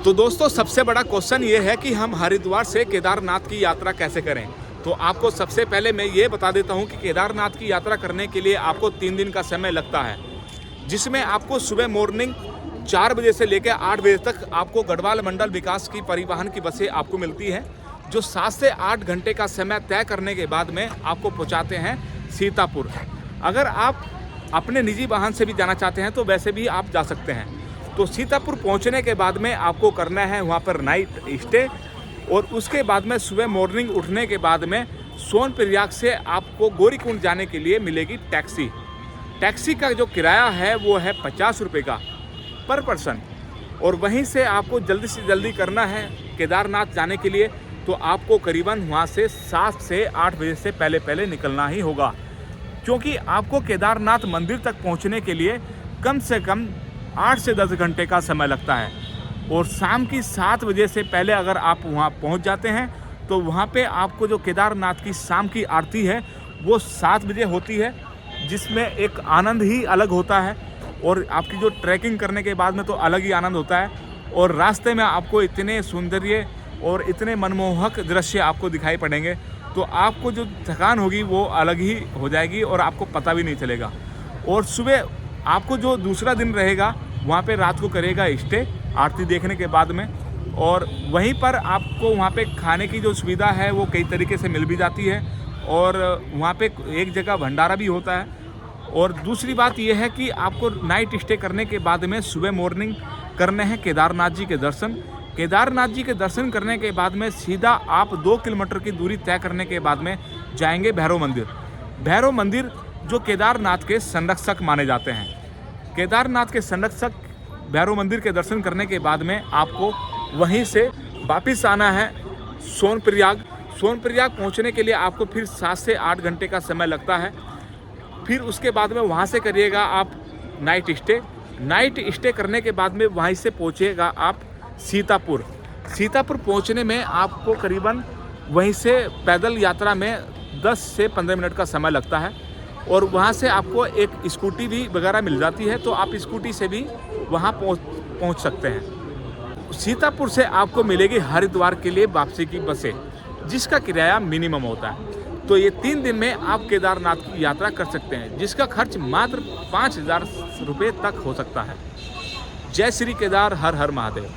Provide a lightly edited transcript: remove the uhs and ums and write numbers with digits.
तो दोस्तों सबसे बड़ा क्वेश्चन ये है कि हम हरिद्वार से केदारनाथ की यात्रा कैसे करें। तो आपको सबसे पहले मैं ये बता देता हूँ कि केदारनाथ की यात्रा करने के लिए आपको 3 दिन का समय लगता है, जिसमें आपको सुबह मॉर्निंग 4 बजे से लेकर 8 बजे तक आपको गढ़वाल मंडल विकास की परिवहन की बसें आपको मिलती हैं, जो 7 से 8 घंटे का समय तय करने के बाद में आपको पहुँचाते हैं सीतापुर। अगर आप अपने निजी वाहन से भी जाना चाहते हैं तो वैसे भी आप जा सकते हैं। तो सीतापुर पहुंचने के बाद में आपको करना है वहां पर नाइट स्टे, और उसके बाद में सुबह मॉर्निंग उठने के बाद में सोनप्रयाग से आपको गौरीकुंड जाने के लिए मिलेगी टैक्सी। टैक्सी का जो किराया है वो है 50 रुपये का पर पर्सन, और वहीं से आपको जल्दी से जल्दी करना है केदारनाथ जाने के लिए तो आपको करीबन वहाँ से 7 से 8 बजे से पहले निकलना ही होगा, क्योंकि आपको केदारनाथ मंदिर तक पहुँचने के लिए कम से कम 8 से 10 घंटे का समय लगता है। और शाम की 7 बजे से पहले अगर आप वहाँ पहुँच जाते हैं तो वहाँ पे आपको जो केदारनाथ की शाम की आरती है वो 7 बजे होती है, जिसमें एक आनंद ही अलग होता है। और आपकी जो ट्रैकिंग करने के बाद में तो अलग ही आनंद होता है, और रास्ते में आपको इतने सौंदर्य और इतने मनमोहक दृश्य आपको दिखाई पड़ेंगे, तो आपको जो थकान होगी वो अलग ही हो जाएगी और आपको पता भी नहीं चलेगा। और सुबह आपको जो दूसरा दिन रहेगा वहाँ पे रात को करेगा स्टे आरती देखने के बाद में, और वहीं पर आपको वहाँ पे खाने की जो सुविधा है वो कई तरीके से मिल भी जाती है, और वहाँ पे एक जगह भंडारा भी होता है। और दूसरी बात यह है कि आपको नाइट स्टे करने के बाद में सुबह मॉर्निंग करने हैं केदारनाथ जी के दर्शन। केदारनाथ जी के दर्शन करने के बाद में सीधा आप 2 किलोमीटर की दूरी तय करने के बाद में जाएंगे भैरव मंदिर। भैरव मंदिर जो केदारनाथ के संरक्षक माने जाते हैं। केदारनाथ के संरक्षक भैरव मंदिर के दर्शन करने के बाद में आपको वहीं से वापस आना है सोनप्रयाग। सोनप्रयाग पहुंचने के लिए आपको फिर 7 से 8 घंटे का समय लगता है। फिर उसके बाद में वहां से करिएगा आप नाइट स्टे। नाइट स्टे करने के बाद में वहीं से पहुंचेगा आप सीतापुर। सीतापुर पहुंचने में आपको करीबन वहीं से पैदल यात्रा में 10 से 15 मिनट का समय लगता है, और वहाँ से आपको एक स्कूटी भी वगैरह मिल जाती है, तो आप स्कूटी से भी वहाँ पहुँच सकते हैं। सीतापुर से आपको मिलेगी हरिद्वार के लिए वापसी की बसें, जिसका किराया मिनिमम होता है। तो ये 3 दिन में आप केदारनाथ की यात्रा कर सकते हैं, जिसका खर्च मात्र 5,000 रुपये तक हो सकता है। जय श्री केदार, हर हर महादेव।